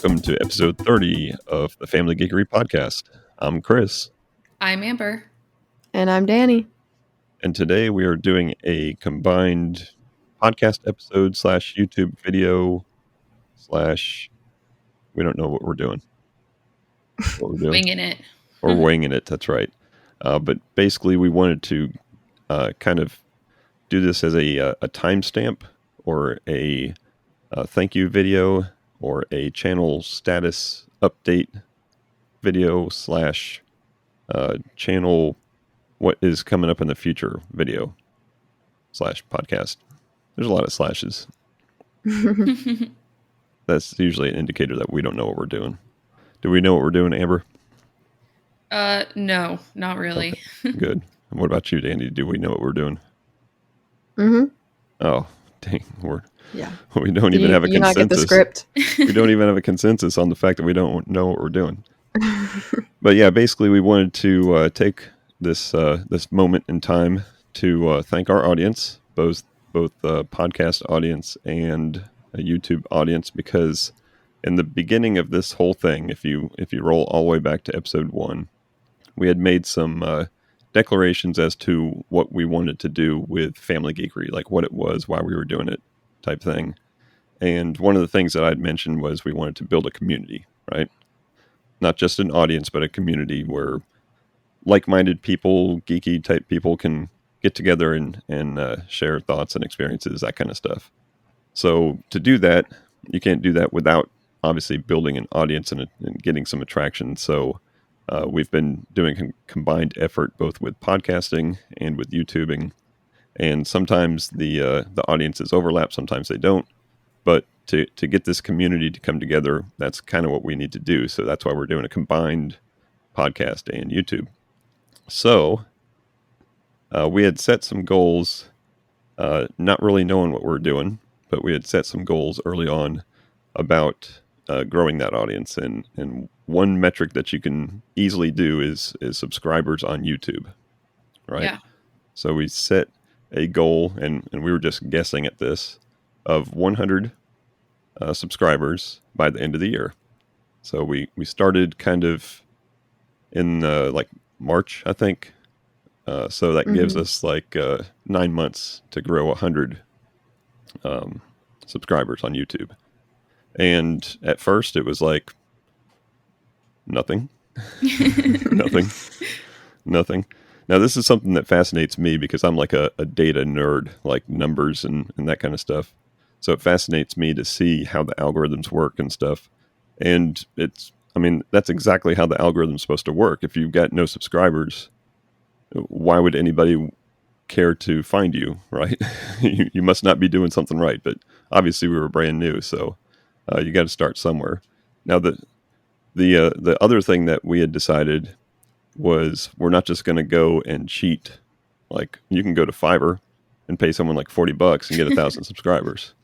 welcome to episode 30 of the Family Geekery podcast. I'm Chris. I'm Amber. And I'm Danny. And today we are doing a combined podcast episode / YouTube video / we don't know what we're doing. Winging it. Or winging it, that's right. But basically we wanted to kind of do this as a timestamp or a thank you video or a channel status update video / channel what is coming up in the future video / podcast. There's a lot of slashes. That's usually an indicator that we don't know what we're doing. Do we know what we're doing, Amber? No, not really. Okay, good. And what about you, Danny? Do we know what we're doing? Mm-hmm. Oh, dang. We don't Did even have a consensus. You not get the script? We don't even have a consensus on the fact that we don't know what we're doing. But yeah, basically we wanted to take this moment in time to thank our audience, both podcast audience and a YouTube audience, because in the beginning of this whole thing, if you roll all the way back to episode 1, we had made some declarations as to what we wanted to do with Family Geekery, like what it was, why we were doing it, type thing. And one of the things that I'd mentioned was we wanted to build a community, right? Not just an audience, but a community where like-minded people, geeky type people can get together and share thoughts and experiences, that kind of stuff. So to do that, you can't do that without obviously building an audience and getting some attraction. So we've been doing a combined effort both with podcasting and with YouTubing. And sometimes the audiences overlap, sometimes they don't. But to get this community to come together, that's kind of what we need to do. So that's why we're doing a combined podcast and YouTube. So we had set some goals, not really knowing what we're doing, but we had set some goals early on about growing that audience. And one metric that you can easily do is subscribers on YouTube, right? Yeah. So we set a goal, and we were just guessing at this, of 100 subscribers by the end of the year. So we started kind of in like March, I think. So that gives us like 9 months to grow 100 subscribers on YouTube. And at first it was like nothing. Nothing. Now this is something that fascinates me because I'm like a data nerd, like numbers and that kind of stuff. So it fascinates me to see how the algorithms work and stuff. And that's exactly how the algorithm's supposed to work. If you've got no subscribers, why would anybody care to find you, right? You must not be doing something right. But obviously we were brand new, so you got to start somewhere. Now the other thing that we had decided was we're not just going to go and cheat. Like you can go to Fiverr and pay someone like $40 and get 1,000 subscribers.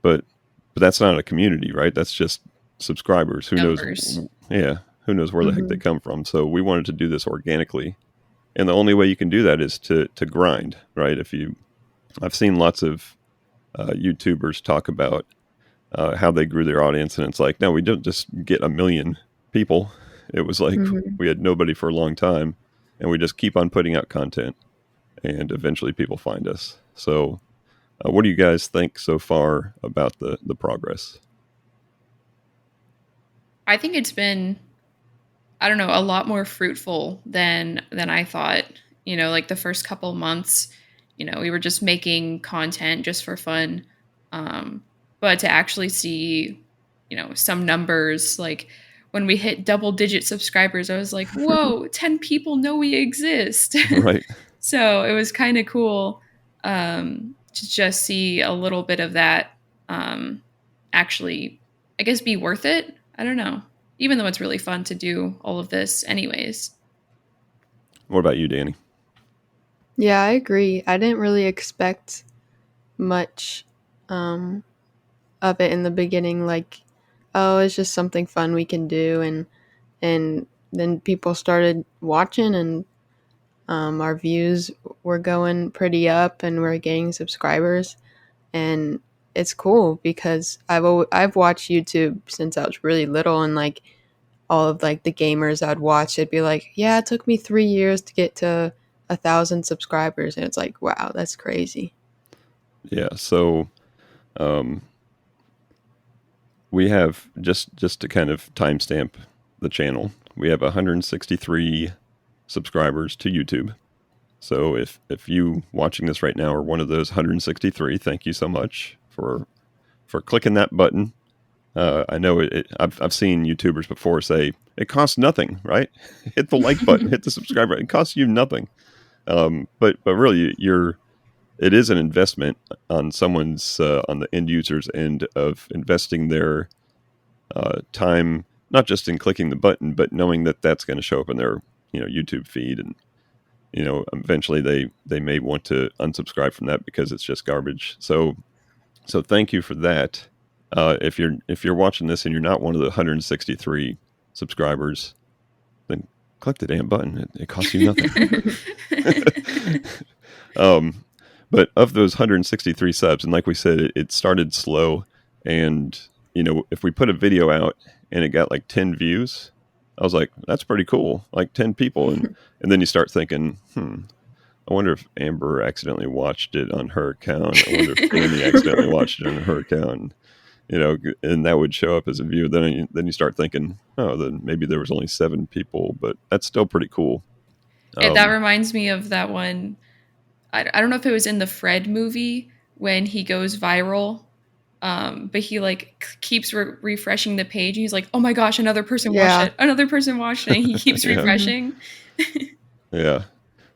But that's not a community, right? That's just subscribers. Who Numbers. knows? Yeah. Who knows where the heck they come from? So we wanted to do this organically. And the only way you can do that is to grind, right? I've seen lots of YouTubers talk about how they grew their audience. And it's like, no, we didn't just get 1 million people. It was like we had nobody for a long time. And we just keep on putting out content. And eventually people find us. So what do you guys think so far about the progress? I think it's been, I don't know, a lot more fruitful than I thought. You know, like the first couple months, we were just making content just for fun. But to actually see, some numbers, like when we hit double-digit subscribers, I was like, whoa, 10 people know we exist. Right. So it was kind of cool to just see a little bit of that actually, I guess, be worth it. I don't know. Even though it's really fun to do all of this anyways. What about you, Danny? Yeah, I agree. I didn't really expect much of it in the beginning. Like, oh, it's just something fun we can do. And then people started watching and our views were going pretty up and we're getting subscribers. And it's cool because I've watched YouTube since I was really little, and like all of like the gamers I'd watch, it'd be like, yeah, it took me 3 years to get to 1,000 subscribers, and it's like, wow, that's crazy. Yeah. So we have just to kind of timestamp the channel. We have 163 subscribers to YouTube. So if you watching this right now are one of those 163, thank you so much for clicking that button. I know I've seen YouTubers before say it costs nothing, right? Hit the like button, hit the subscribe button. It costs you nothing. But really, it is an investment on someone's on the end user's end of investing their time, not just in clicking the button, but knowing that that's going to show up in their YouTube feed, and eventually they may want to unsubscribe from that because it's just garbage. So thank you for that. If you're watching this and you're not one of the 163 subscribers, then click the damn button. It costs you nothing. But of those 163 subs, and like we said, it started slow, and if we put a video out and it got like 10 views, I was like, that's pretty cool, like 10 people, and then you start thinking, I wonder if Amber accidentally watched it on her account. I wonder if Amy accidentally watched it on her account. And that would show up as a view. Then you start thinking, oh, then maybe there was only 7 people, but that's still pretty cool. That reminds me of that one. I don't know if it was in the Fred movie when he goes viral, but he like keeps refreshing the page. And he's like, oh my gosh, another person watched it. Another person watched it. And he keeps refreshing. Yeah.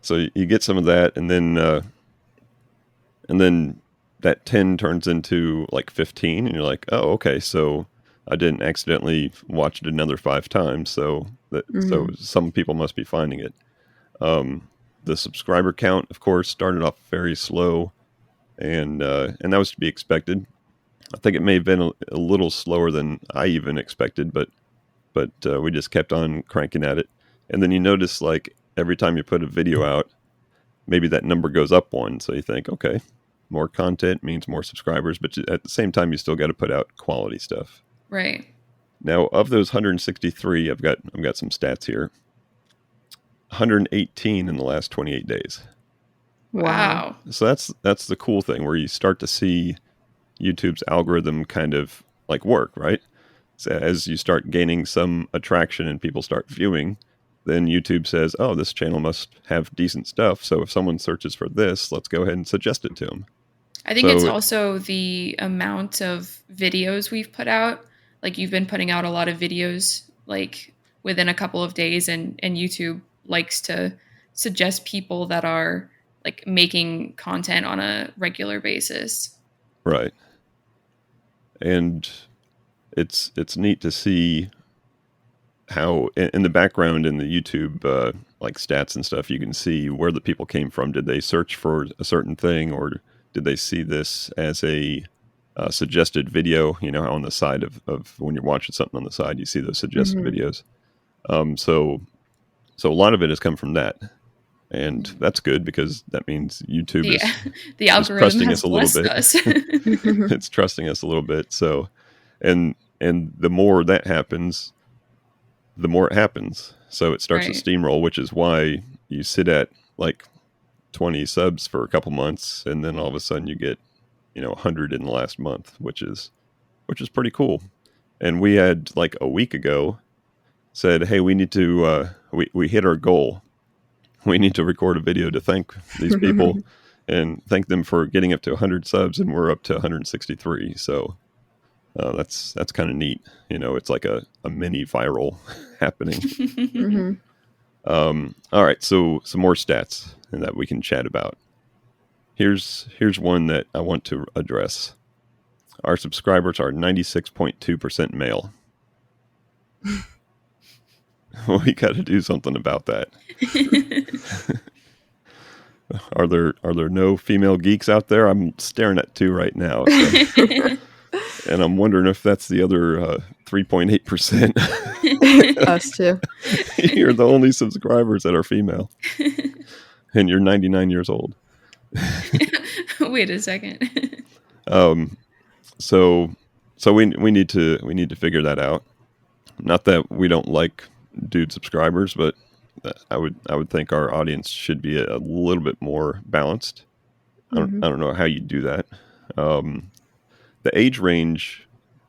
So you get some of that, and then that 10 turns into like 15, and you're like, oh, okay, so I didn't accidentally watch it another 5 times, so some people must be finding it. The subscriber count, of course, started off very slow, and that was to be expected. I think it may have been a little slower than I even expected, but we just kept on cranking at it. And then you notice, like, every time you put a video out, maybe that number goes up 1. So you think, okay, more content means more subscribers, but at the same time, you still got to put out quality stuff. Right. Now, of those 163, I've got some stats here. 118 in the last 28 days. Wow. So that's the cool thing, where you start to see YouTube's algorithm kind of like work, right? So as you start gaining some attraction and people start viewing, then YouTube says, oh, this channel must have decent stuff. So if someone searches for this, let's go ahead and suggest it to them. I think it's also the amount of videos we've put out. Like, you've been putting out a lot of videos like within a couple of days, and YouTube likes to suggest people that are like making content on a regular basis. Right. And it's neat to see how in the background in the YouTube like stats and stuff, you can see where the people came from. Did they search for a certain thing, or did they see this as a suggested video? How on the side of when you're watching something on the side, you see those suggested videos. So a lot of it has come from that, and that's good, because that means YouTube the algorithm trusting has us a little bit. us. It's trusting us a little bit. So, and the more that happens, the more it happens. So it starts to steamroll, which is why you sit at like 20 subs for a couple months, and then all of a sudden you get 100 in the last month, which is pretty cool. And we had, like, a week ago said, hey, we need to we hit our goal. We need to record a video to thank these people and thank them for getting up to 100 subs, and we're up to 163. So that's kind of neat. It's like a mini viral happening. All right, so some more stats and that we can chat about. Here's one that I want to address. Our subscribers are 96.2% male. We got to do something about that. Are there no female geeks out there? I'm staring at 2 right now. So. And I'm wondering if that's the other 3.8%. Us too. You're the only subscribers that are female. And you're 99 years old. Wait a second. so we need to figure that out. Not that we don't like dude subscribers, but I would think our audience should be a little bit more balanced. I don't know how you do that. The age range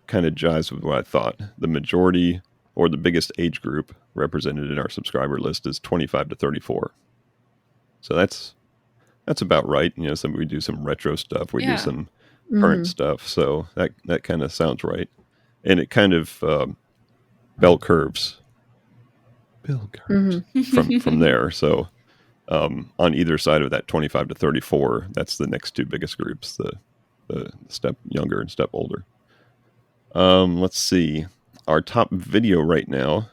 kind of jives with what I thought. The majority or the biggest age group represented in our subscriber list is 25 to 34. So that's about right. You know, we do some retro stuff. We do some current stuff. So that kind of sounds right. And it kind of bell curves from there. So on either side of that 25 to 34, that's the next two biggest groups, the step younger and step older. Let's see. Our top video right now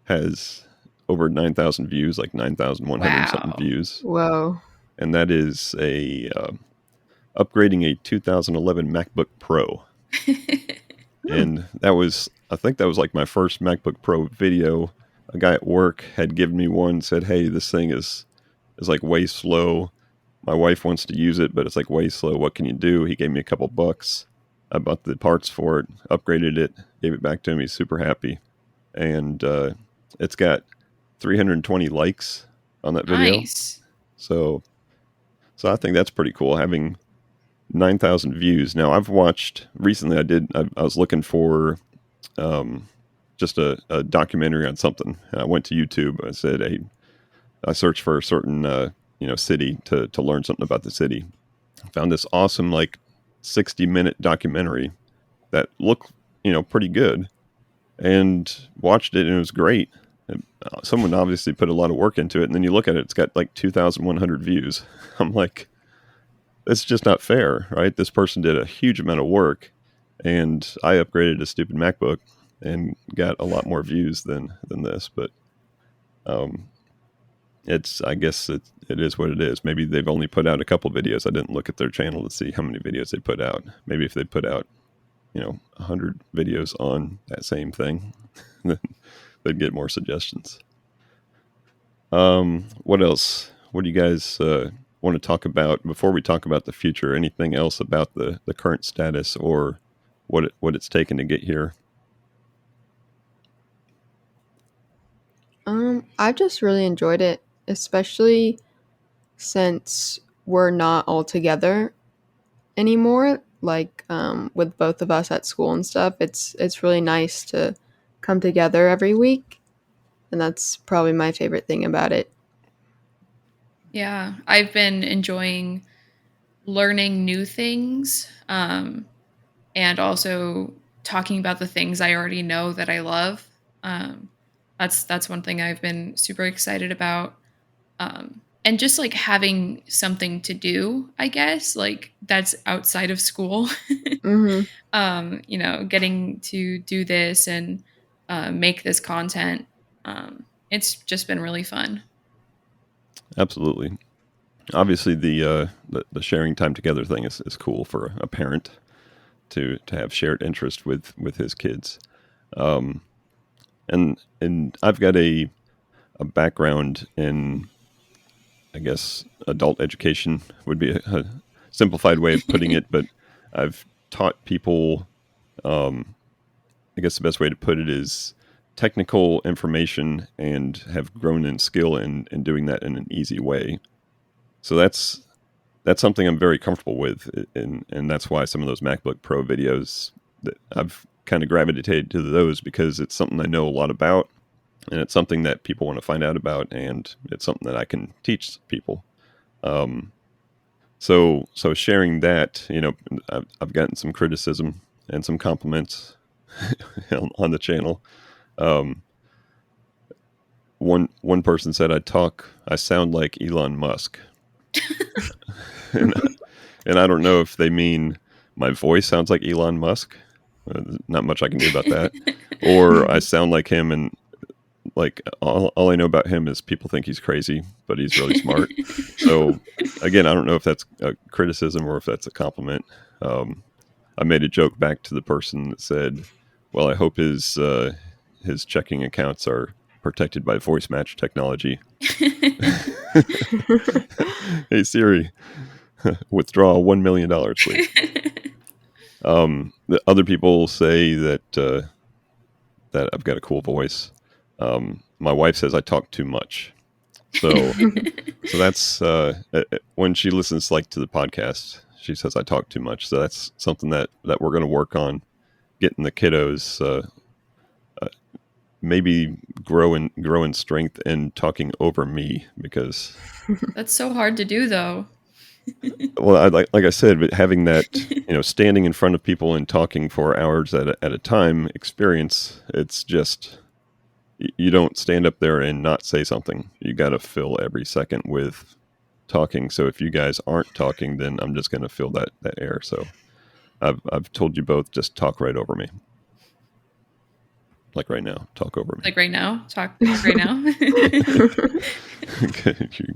has over 9,000 views, like 9,100 something views. Whoa. And that is upgrading a 2011 MacBook Pro. And I think that was like my first MacBook Pro video. A guy at work had given me one, said, "Hey, this thing is like way slow. My wife wants to use it, but it's like way slow. What can you do?" He gave me a couple bucks. I bought the parts for it, upgraded it, gave it back to him. He's super happy. And it's got 320 likes on that video. Nice. So I think that's pretty cool, having 9,000 views. Now, I've watched recently. I was looking for just a documentary on something. And I went to YouTube. I said, "Hey," I searched for a certain city to learn something about the city. I found this awesome 60-minute documentary that looked pretty good, and watched it, and it was great. And, someone obviously put a lot of work into it, and then you look at it, it's got 2,100 views. I'm like, it's just not fair, right? This person did a huge amount of work, and I upgraded a stupid MacBook and got a lot more views than this. But I guess it is what it is. Maybe they've only put out a couple videos. I didn't look at their channel to see how many videos they put out. Maybe if they put out 100 videos on that same thing, then they'd get more suggestions. What else? What do you guys want to talk about before we talk about the future? Anything else about the current status or what it's taken to get here? I've just really enjoyed it, especially since we're not all together anymore. With both of us at school and stuff, it's really nice to come together every week, and that's probably my favorite thing about it. Yeah, I've been enjoying learning new things, and also talking about the things I already know that I love. That's one thing I've been super excited about. And just having something to do, I guess, that's outside of school. Getting to do this and make this content. It's just been really fun. Absolutely. Obviously, the sharing time together thing is cool for a parent to have shared interest with his kids. And I've got a background in, I guess, adult education would be a simplified way of putting it, but I've taught people, I guess the best way to put it is technical information, and have grown in skill in doing that in an easy way. So that's something I'm very comfortable with, and that's why some of those MacBook Pro videos, that I've kind of gravitated to those, because it's something I know a lot about, and it's something that people want to find out about, and it's something that I can teach people. So sharing that, I've gotten some criticism and some compliments on the channel. One person said I sound like Elon Musk. and I don't know if they mean my voice sounds like Elon Musk. Not much I can do about that. Or I sound like him, and all I know about him is people think he's crazy, but he's really smart. So again, I don't know if that's a criticism or if that's a compliment. I made a joke back to the person that said, "Well, I hope his checking accounts are protected by voice match technology." Hey Siri, withdraw $1 million, please. The other people say that that I've got a cool voice. My wife says I talk too much. So that's when she listens like to the podcast, she says I talk too much. So that's something that we're going to work on, getting the kiddos maybe grow in strength and talking over me, because That's so hard to do, though. well, like I said, but having that, standing in front of people and talking for hours at a time experience, it's just, you don't stand up there and not say something. You got to fill every second with talking. So if you guys aren't talking, then I'm just going to fill that air. So I've told you both, just talk right over me. Like right now, talk over me. Like right now? Talk right now?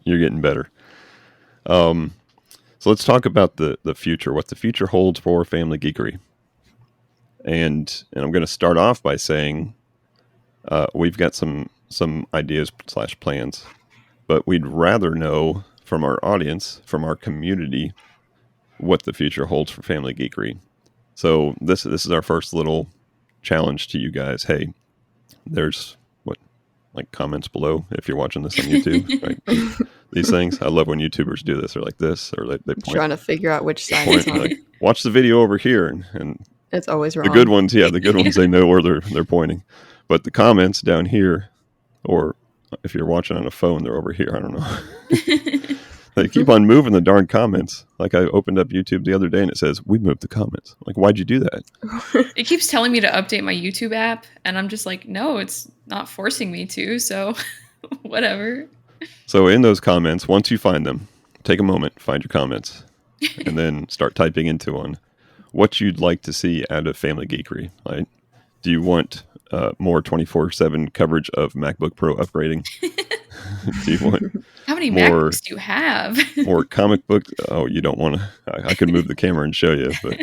You're getting better. So let's talk about the future, what the future holds for Family Geekery. And I'm going to start off by saying we've got some ideas / plans, but we'd rather know from our audience, from our community, what the future holds for Family Geekery. So this is our first little challenge to you guys. Hey, there's comments below if you're watching this on YouTube, right? These things, I love when YouTubers do this. They're like this, or they point, trying to figure out which side it's on. Like, watch the video over here, and it's always wrong. The good ones, the good ones, they know where they're pointing. But the comments down here, or if you're watching on a phone, they're over here. I don't know. They keep on moving the darn comments. Like, I opened up YouTube the other day and it says, we moved the comments. Like, why'd you do that? It keeps telling me to update my YouTube app, and I'm just like, no, it's not forcing me to, so whatever. So in those comments, once you find them, take a moment, find your comments, and then start typing into one what you'd like to see out of Family Geekery. Right? Do you want more 24/7 coverage of MacBook Pro upgrading? Do you want how many MacBooks do you have? More comic books? Oh, you don't want to. I could move the camera and show you, but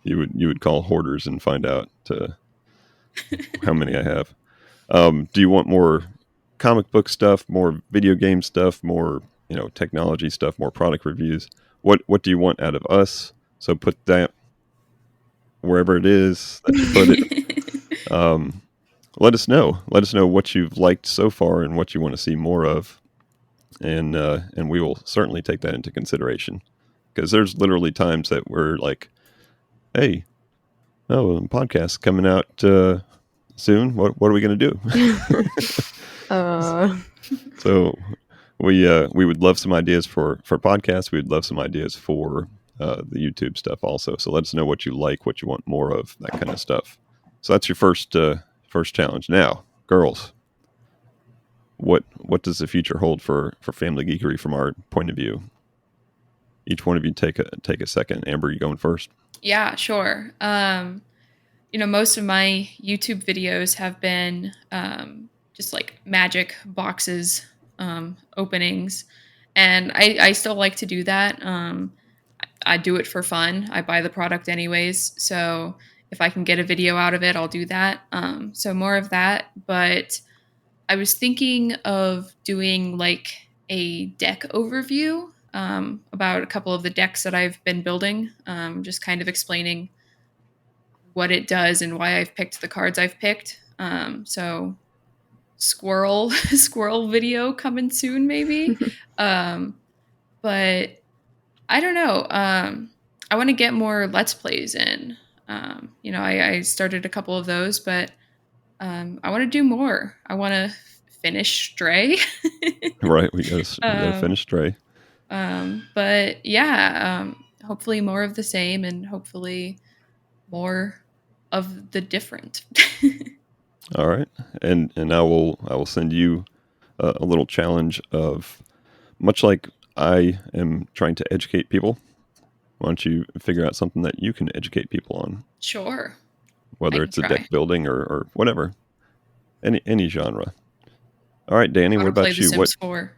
you would call hoarders and find out how many I have. Do you want more comic book stuff, more video game stuff, more technology stuff, more product reviews? What do you want out of us? So put that wherever it is that you put it. Let us know. Let us know what you've liked so far and what you want to see more of, and we will certainly take that into consideration. Because there's literally times that we're like, "Hey, a podcast coming out soon. What are we going to do?" So we would love some ideas for podcasts. We would love some ideas for the YouTube stuff also. So let us know what you like, what you want more of, that kind of stuff. So that's your first challenge. Now, girls, what does the future hold for Family Geekery from our point of view? Each one of you take a second. Amber, you going first? Yeah, sure. Most of my YouTube videos have been just like magic boxes openings, and I still like to do that. I do it for fun. I buy the product anyways, so if I can get a video out of it, I'll do that. So more of that. But I was thinking of doing like a deck overview about a couple of the decks that I've been building, just kind of explaining what it does and why I've picked the cards I've picked. So squirrel video coming soon, maybe. But I don't know. I want to get more Let's Plays in. I started a couple of those, but I want to do more. I want to finish Stray. Right, we gotta finish Stray. But yeah, hopefully more of the same, and hopefully more of the different. All right, and I will send you a little challenge of, much like I am trying to educate people. Why don't you figure out something that you can educate people on? Sure. Whether it's a deck building or whatever, any genre. All right, Danny, what about you? Sims 4.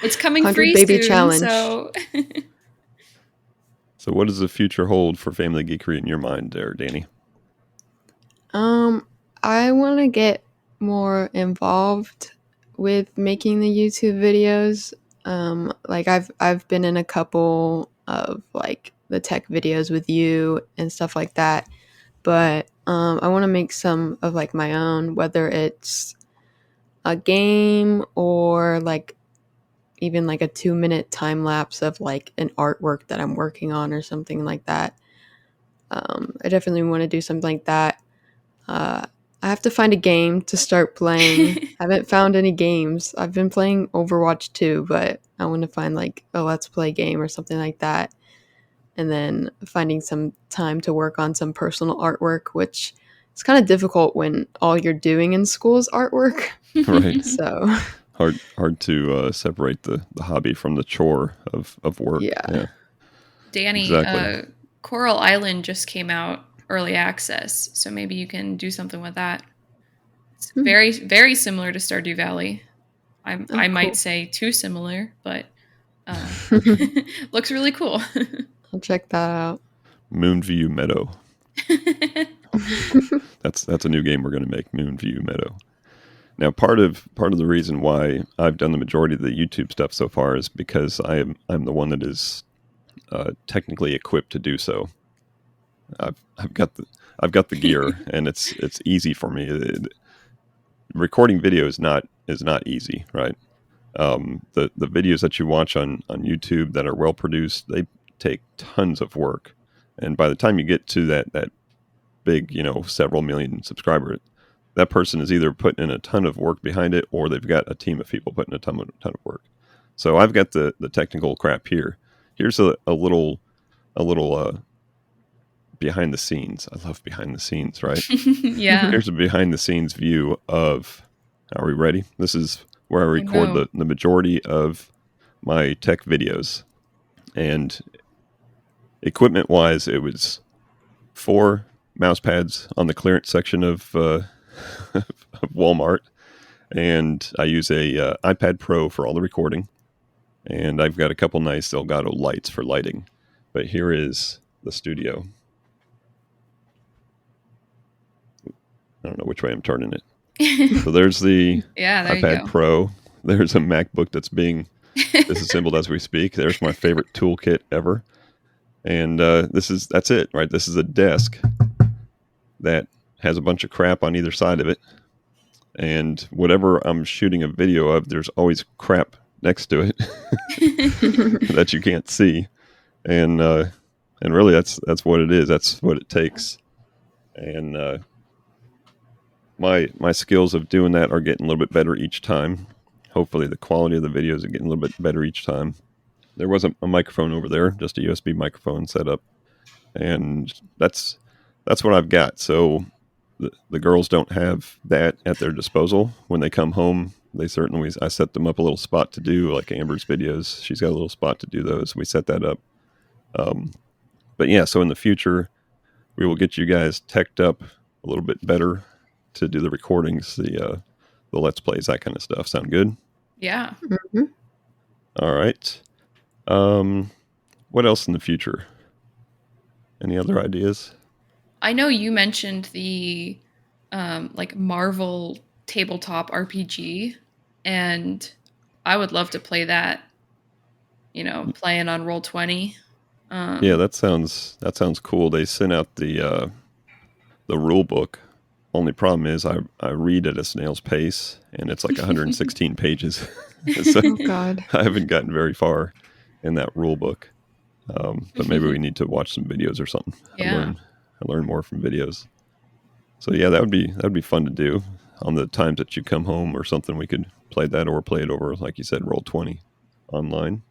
It's coming free baby soon, challenge. So what does the future hold for Family Geekery in your mind there, Danny? I want to get more involved with making the YouTube videos. Like I've been in a couple of like the tech videos with you and stuff like that. But I want to make some of like my own, whether it's a game or like even like a 2-minute time lapse of like an artwork that I'm working on or something like that. I definitely want to do something like that. I have to find a game to start playing. I haven't found any games. I've been playing Overwatch 2, but I want to find like a Let's Play game or something like that. And then finding some time to work on some personal artwork, which is kind of difficult when all you're doing in school is artwork. Right. So Hard to separate the hobby from the chore of work. Yeah. Danny, Exactly. Coral Island just came out early access, so maybe you can do something with that. It's very, very similar to Stardew Valley. I might cool. say too similar, but looks really cool. I'll check that out. Moonview Meadow. That's a new game we're going to make, Moonview Meadow. Now, part of the reason why I've done the majority of the YouTube stuff so far is because I'm the one that is technically equipped to do so. I've got the gear, and it's easy for me. Recording video is not easy, right? The videos that you watch on YouTube that are well produced, they take tons of work, and by the time you get to that big, several million subscribers, that person is either putting in a ton of work behind it, or they've got a team of people putting a ton of work. So I've got the technical crap here. Here's a little behind the scenes. I love behind the scenes, right? Yeah. Here's a behind the scenes view of. Are we ready? This is where I record the majority of my tech videos. And equipment wise, it was 4 mouse pads on the clearance section of of Walmart, and I use a iPad Pro for all the recording, and I've got a couple nice Elgato lights for lighting. But here is the studio. I don't know which way I'm turning it. So there's the there iPad Pro. There's a MacBook that's being disassembled as we speak. There's my favorite toolkit ever. And that's it, right? This is a desk that has a bunch of crap on either side of it. And whatever I'm shooting a video of, there's always crap next to it that you can't see. And really that's what it is. That's what it takes. And my skills of doing that are getting a little bit better each time. Hopefully the quality of the videos are getting a little bit better each time. There was a microphone over there, just a USB microphone set up, and that's what I've got. So the girls don't have that at their disposal when they come home. I set them up a little spot to do like Amber's videos. She's got a little spot to do those. We set that up. But yeah, so in the future, we will get you guys teched up a little bit better to do the recordings, the Let's Plays, that kind of stuff. Sound good? Yeah. Mm-hmm. All right. What else in the future? Any other ideas? I know you mentioned the like Marvel tabletop RPG, and I would love to play that. Playing on Roll20. Yeah, that sounds cool. They sent out the rule book. Only problem is I read at a snail's pace, and it's like 116 pages. So Oh God. I haven't gotten very far in that rule book. But maybe we need to watch some videos or something. Yeah. I learn more from videos. So yeah, that would be fun to do on the times that you come home or something. We could play that or play it over, like you said, Roll20 online.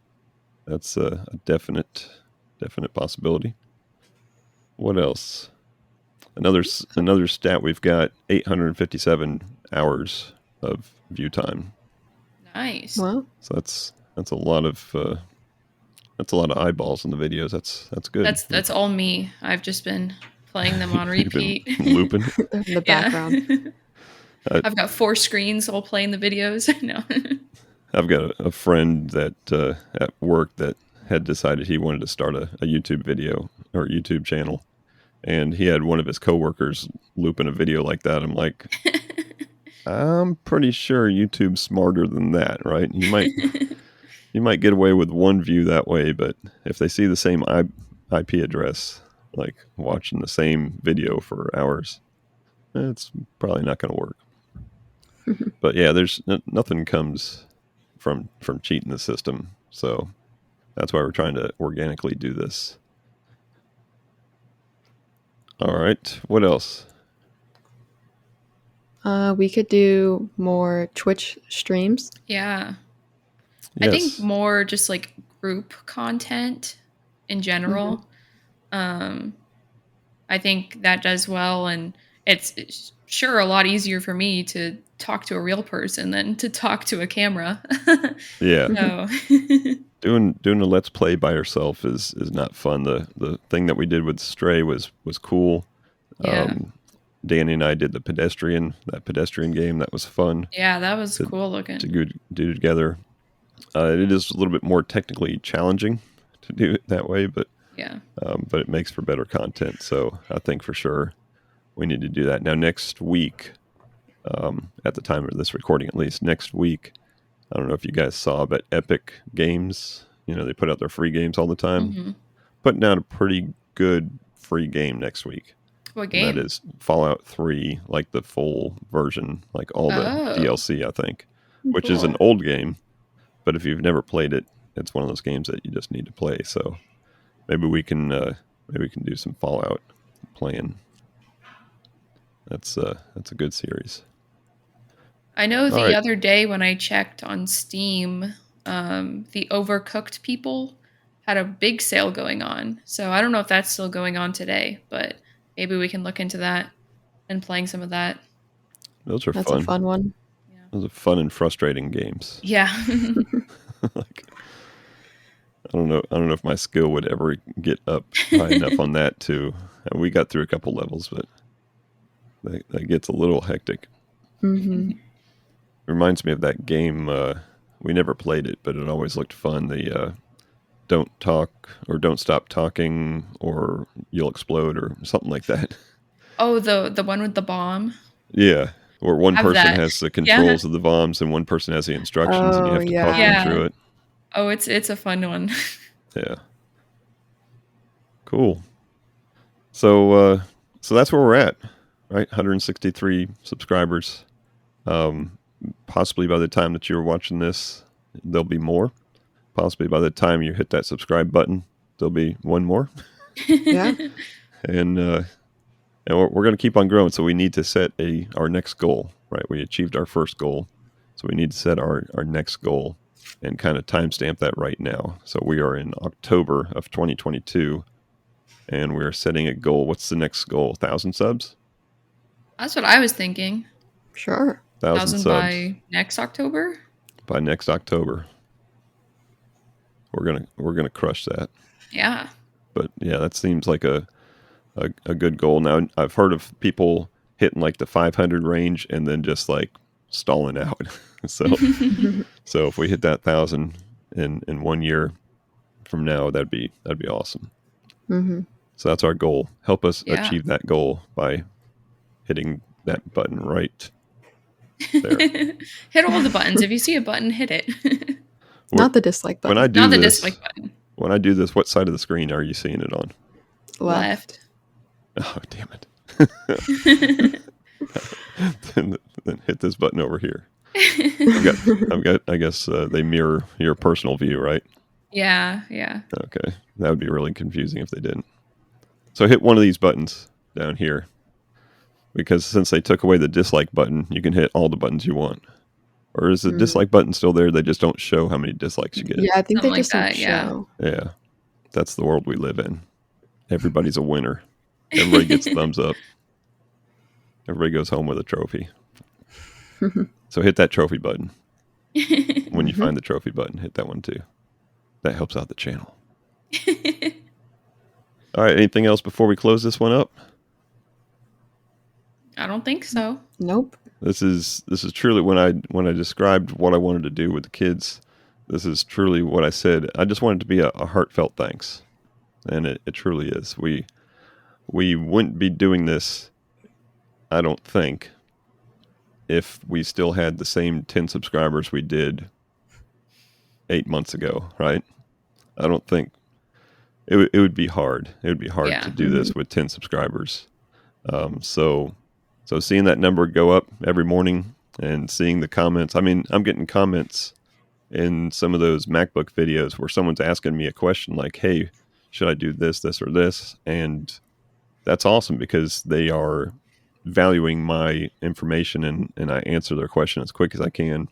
That's a definite possibility. What else? Another stat, we've got 857 hours of view time. Nice. Well, So that's a lot of eyeballs in the videos. That's good. That's all me. I've just been playing them on You've been repeat. looping. in the background. I've got 4 screens all playing the videos. No. I've got a friend that at work that had decided he wanted to start a YouTube video or YouTube channel, and he had one of his coworkers looping a video like that. I'm like, I'm pretty sure YouTube's smarter than that, right? You might get away with one view that way, but if they see the same IP address, like watching the same video for hours, it's probably not going to work. But yeah, there's nothing comes from cheating the system. So that's why we're trying to organically do this. All right. What else? We could do more Twitch streams. Yeah. Yes. I think more just like group content in general. I think that does well, and it's sure a lot easier for me to talk to a real person than to talk to a camera. Yeah. So Doing a let's play by yourself is not fun. The thing that we did with Stray was cool. yeah. Danny and I did that pedestrian game. That was fun Yeah, that was cool looking. to do together. It is a little bit more technically challenging to do it that way, but Yeah. but it makes for better content. So I think for sure we need to do that. Now next week, at the time of this recording at least, next week, I don't know if you guys saw, but Epic Games, they put out their free games all the time. Putting out a pretty good free game next week. What game? And that is Fallout 3, like the full version, like all the DLC, I think, which is an old game. But if you've never played it, it's one of those games that you just need to play. So maybe we can do some Fallout playing. That's a good series. I know the other day when I checked on Steam, the Overcooked people had a big sale going on. So I don't know if that's still going on today, but maybe we can look into that and playing some of that. Those are That's fun. a fun one. Yeah. Those are fun and frustrating games. Yeah. Like, I don't know if my skill would ever get up high enough on that too. We got through a couple levels, but that gets a little hectic. Reminds me of that game. We never played it, but it always looked fun. The don't talk or don't stop talking or you'll explode or something like that. Oh, the one with the bomb? Yeah. Where one person that. has the controls of the bombs and one person has the instructions and you have to talk them through it. Oh, it's a fun one. Yeah. Cool. So that's where we're at, right? 163 subscribers. Possibly by the time that you're watching this, there'll be more. Possibly by the time you hit that subscribe button, there'll be one more. Yeah. And we're going to keep on growing. So we need to set our next goal, right? We achieved our first goal. So we need to set our next goal and kind of timestamp that right now. So we are in October of 2022 and we're setting a goal. What's the next goal? 1,000 subs? That's what I was thinking. Sure. 1,000 subs. By next October? By next October. We're gonna crush that. Yeah. But yeah, that seems like a good goal. Now I've heard of people hitting like the 500 range and then just like stalling out. So if we hit that 1,000 in 1 year from now, that'd be awesome. So that's our goal. Help us achieve that goal by hitting that button right there. Hit all the buttons. If you see a button, hit it. Not the dislike button. When I do Not the this, dislike button. When I do this, what side of the screen are you seeing it on? Left. Oh, damn it. Then hit this button over here. I've got. I guess they mirror your personal view, right? Yeah. Okay, that would be really confusing if they didn't. So hit one of these buttons down here, because since they took away the dislike button, you can hit all the buttons you want. Or is the dislike button still there? They just don't show how many dislikes you get. Yeah, I think Something they just like don't that, yeah. show. Yeah, that's the world we live in. Everybody's a winner. Everybody gets thumbs up. Everybody goes home with a trophy. So hit that trophy button. When you find the trophy button, hit that one too. That helps out the channel. All right, anything else before we close this one up? I don't think so. Nope. This is truly when I described what I wanted to do with the kids. This is truly what I said. I just wanted it to be a heartfelt thanks, and it truly is. We wouldn't be doing this, I don't think, if we still had the same 10 subscribers we did 8 months ago, right? I don't think it would be hard. It would be hard Yeah. to do this with 10 subscribers. So seeing that number go up every morning and seeing the comments. I mean, I'm getting comments in some of those MacBook videos where someone's asking me a question like, hey, should I do this, or this? And that's awesome because they are valuing my information and I answer their question as quick as I can.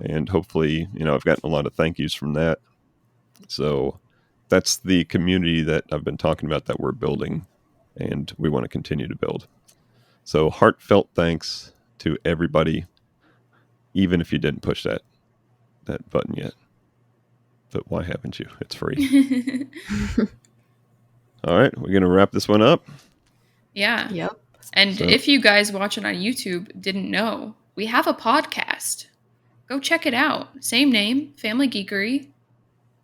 And hopefully, I've gotten a lot of thank yous from that. So that's the community that I've been talking about that we're building and we want to continue to build. So heartfelt thanks to everybody, even if you didn't push that button yet. But why haven't you? It's free. All right, we're going to wrap this one up. Yeah. Yep. And if you guys watching on YouTube didn't know, we have a podcast. Go check it out. Same name, Family Geekery.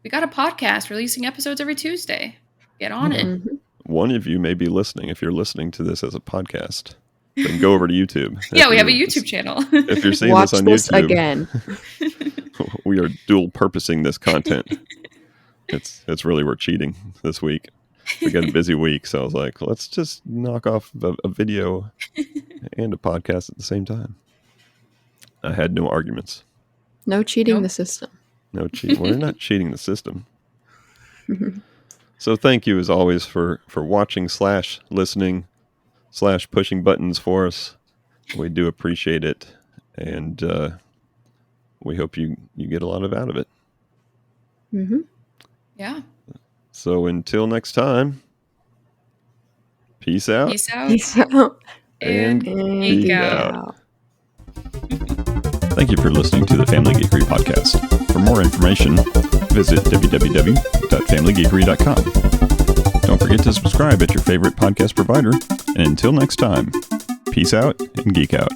We got a podcast releasing episodes every Tuesday. Get on it. Mhm. One of you may be listening. If you're listening to this as a podcast, then go over to YouTube. Yeah, we have a YouTube channel. If you're seeing Watch this on this YouTube, again. we are dual purposing this content. It's really, we're cheating this week. We got a busy week, so I was like, let's just knock off a video and a podcast at the same time. I had no arguments. No cheating Nope. the system. No cheat. We're not cheating the system. So thank you as always for watching / listening / pushing buttons for us. We do appreciate it, and we hope you get a lot out of it. Mm-hmm. Yeah. So until next time, peace out. Peace out. Peace out. And geek out. Thank you for listening to the Family Geekery podcast. For more information, visit www.familygeekery.com. Don't forget to subscribe at your favorite podcast provider. And until next time, peace out and geek out.